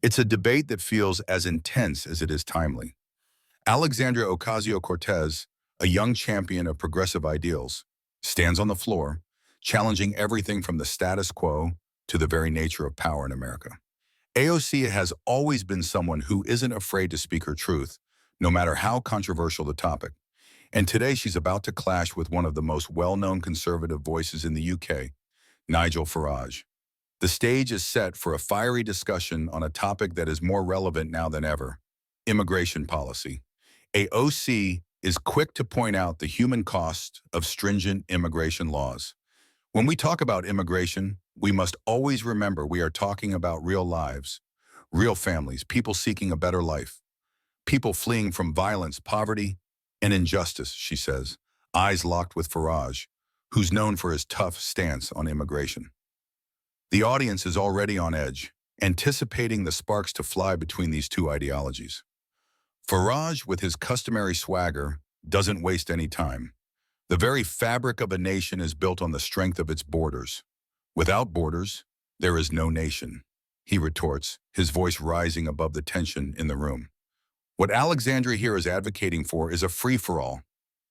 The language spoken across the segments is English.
It's a debate that feels as intense as it is timely. Alexandria Ocasio-Cortez, a young champion of progressive ideals, stands on the floor, challenging everything from the status quo to the very nature of power in America. AOC has always been someone who isn't afraid to speak her truth, no matter how controversial the topic. And today she's about to clash with one of the most well-known conservative voices in the UK, Nigel Farage. The stage is set for a fiery discussion on a topic that is more relevant now than ever: immigration policy. AOC is quick to point out the human cost of stringent immigration laws. When we talk about immigration, we must always remember we are talking about real lives, real families, people seeking a better life, people fleeing from violence, poverty, and injustice, she says, eyes locked with Farage, who's known for his tough stance on immigration. The audience is already on edge, anticipating the sparks to fly between these two ideologies. Farage, with his customary swagger, doesn't waste any time. The very fabric of a nation is built on the strength of its borders. Without borders, there is no nation, he retorts, his voice rising above the tension in the room. What Alexandria here is advocating for is a free-for-all.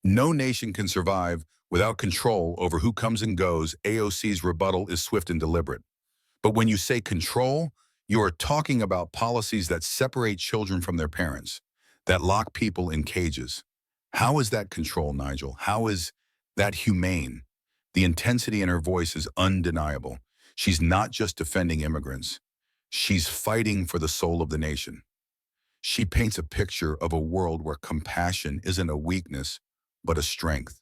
No nation can survive without control over who comes and goes. AOC's rebuttal is swift and deliberate. But when you say control, you are talking about policies that separate children from their parents, that lock people in cages. How is that control, Nigel? How is that humane? The intensity in her voice is undeniable. She's not just defending immigrants. She's fighting for the soul of the nation. She paints a picture of a world where compassion isn't a weakness, but a strength,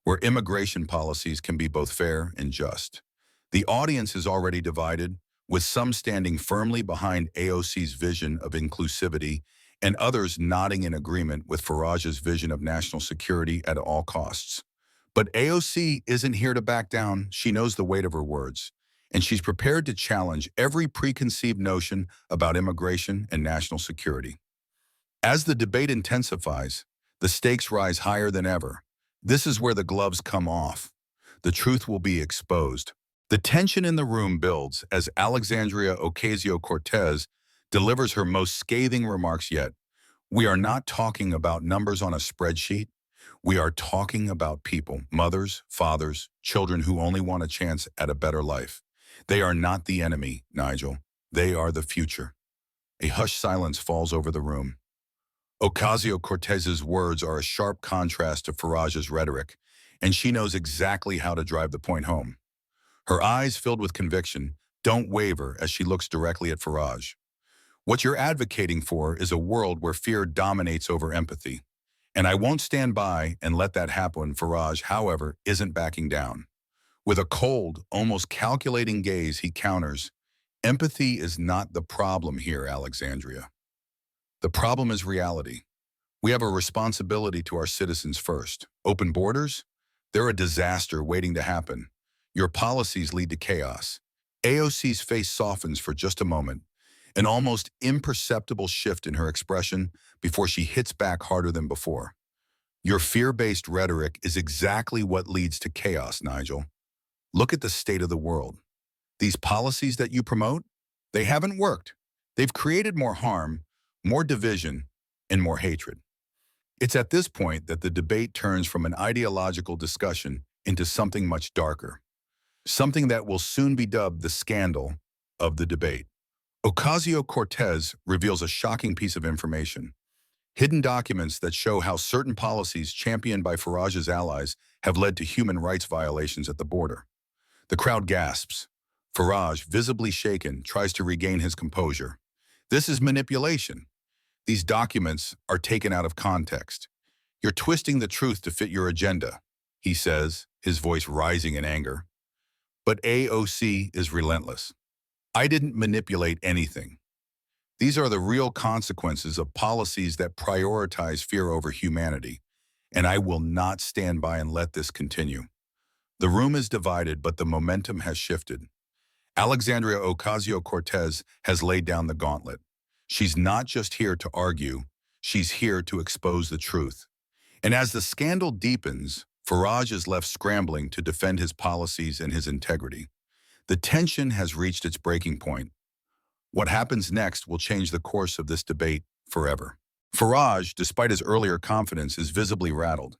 where immigration policies can be both fair and just. The audience is already divided, with some standing firmly behind AOC's vision of inclusivity and others nodding in agreement with Farage's vision of national security at all costs. But AOC isn't here to back down. She knows the weight of her words, and she's prepared to challenge every preconceived notion about immigration and national security. As the debate intensifies, the stakes rise higher than ever. This is where the gloves come off. The truth will be exposed. The tension in the room builds as Alexandria Ocasio-Cortez delivers her most scathing remarks yet. We are not talking about numbers on a spreadsheet. We are talking about people, mothers, fathers, children who only want a chance at a better life. They are not the enemy, Nigel. They are the future. A hushed silence falls over the room. Ocasio-Cortez's words are a sharp contrast to Farage's rhetoric, and she knows exactly how to drive the point home. Her eyes, filled with conviction, don't waver as she looks directly at Farage. What you're advocating for is a world where fear dominates over empathy. And I won't stand by and let that happen. Farage, however, isn't backing down. With a cold, almost calculating gaze, he counters, "Empathy is not the problem here, Alexandria. The problem is reality. We have a responsibility to our citizens first. Open borders? They're a disaster waiting to happen. Your policies lead to chaos." AOC's face softens for just a moment, an almost imperceptible shift in her expression before she hits back harder than before. Your fear-based rhetoric is exactly what leads to chaos, Nigel. Look at the state of the world. These policies that you promote, they haven't worked. They've created more harm, more division, and more hatred. It's at this point that the debate turns from an ideological discussion into something much darker, something that will soon be dubbed the scandal of the debate. Ocasio-Cortez reveals a shocking piece of information: hidden documents that show how certain policies championed by Farage's allies have led to human rights violations at the border. The crowd gasps. Farage, visibly shaken, tries to regain his composure. This is manipulation. These documents are taken out of context. You're twisting the truth to fit your agenda, he says, his voice rising in anger. But AOC is relentless. I didn't manipulate anything. These are the real consequences of policies that prioritize fear over humanity, and I will not stand by and let this continue. The room is divided, but the momentum has shifted. Alexandria Ocasio-Cortez has laid down the gauntlet. She's not just here to argue, she's here to expose the truth. And as the scandal deepens, Farage is left scrambling to defend his policies and his integrity. The tension has reached its breaking point. What happens next will change the course of this debate forever. Farage, despite his earlier confidence, is visibly rattled.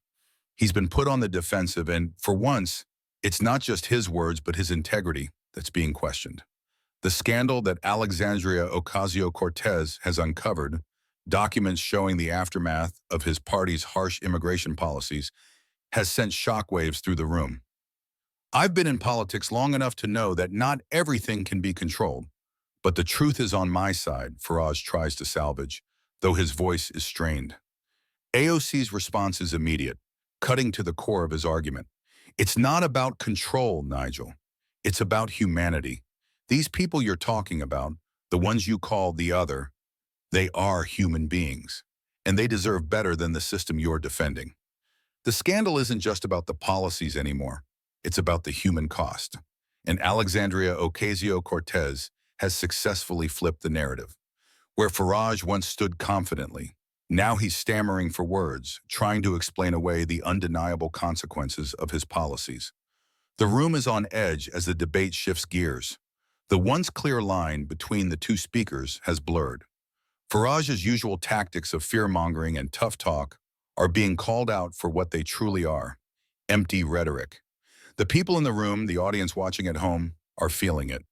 He's been put on the defensive, and for once, it's not just his words but his integrity that's being questioned. The scandal that Alexandria Ocasio-Cortez has uncovered, documents showing the aftermath of his party's harsh immigration policies, has sent shockwaves through the room. I've been in politics long enough to know that not everything can be controlled, but the truth is on my side, Farage tries to salvage, though his voice is strained. AOC's response is immediate, cutting to the core of his argument. It's not about control, Nigel. It's about humanity. These people you're talking about, the ones you call the other, they are human beings, and they deserve better than the system you're defending. The scandal isn't just about the policies anymore. It's about the human cost. And Alexandria Ocasio-Cortez has successfully flipped the narrative. Where Farage once stood confidently, now he's stammering for words, trying to explain away the undeniable consequences of his policies. The room is on edge as the debate shifts gears. The once clear line between the two speakers has blurred. Farage's usual tactics of fear-mongering and tough talk are being called out for what they truly are: empty rhetoric. The people in the room, the audience watching at home, are feeling it.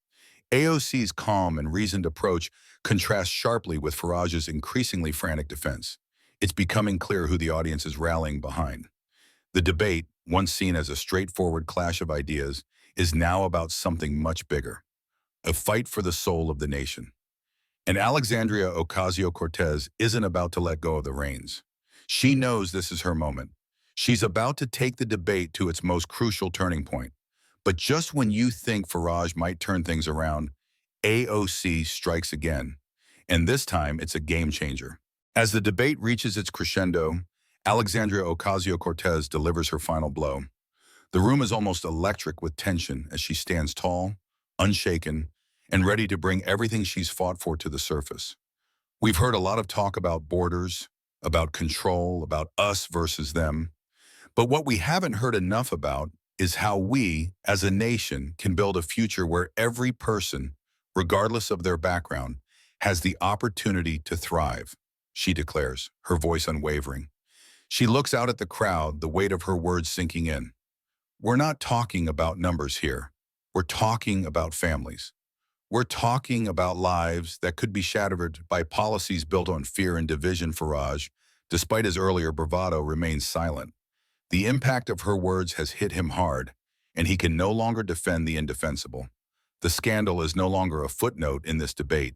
AOC's calm and reasoned approach contrasts sharply with Farage's increasingly frantic defense. It's becoming clear who the audience is rallying behind. The debate, once seen as a straightforward clash of ideas, is now about something much bigger: a fight for the soul of the nation. And Alexandria Ocasio-Cortez isn't about to let go of the reins. She knows this is her moment. She's about to take the debate to its most crucial turning point. But just when you think Farage might turn things around, AOC strikes again. And this time, it's a game changer. As the debate reaches its crescendo, Alexandria Ocasio-Cortez delivers her final blow. The room is almost electric with tension as she stands tall, unshaken, and ready to bring everything she's fought for to the surface. We've heard a lot of talk about borders, about control, about us versus them. But what we haven't heard enough about is how we, as a nation, can build a future where every person, regardless of their background, has the opportunity to thrive, she declares, her voice unwavering. She looks out at the crowd, the weight of her words sinking in. We're not talking about numbers here. We're talking about families. We're talking about lives that could be shattered by policies built on fear and division. Farage, despite his earlier bravado, remains silent. The impact of her words has hit him hard, and he can no longer defend the indefensible. The scandal is no longer a footnote in this debate.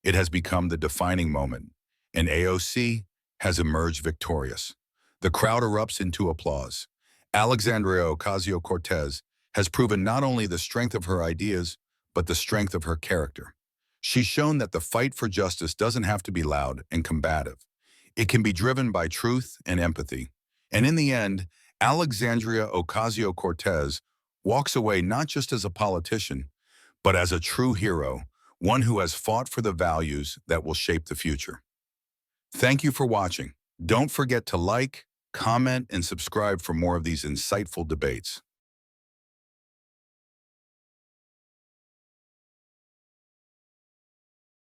It has become the defining moment, and AOC has emerged victorious. The crowd erupts into applause. Alexandria Ocasio-Cortez has proven not only the strength of her ideas, but the strength of her character. She's shown that the fight for justice doesn't have to be loud and combative. It can be driven by truth and empathy. And in the end, Alexandria Ocasio-Cortez walks away not just as a politician, but as a true hero, one who has fought for the values that will shape the future. Thank you for watching. Don't forget to like, comment, and subscribe for more of these insightful debates.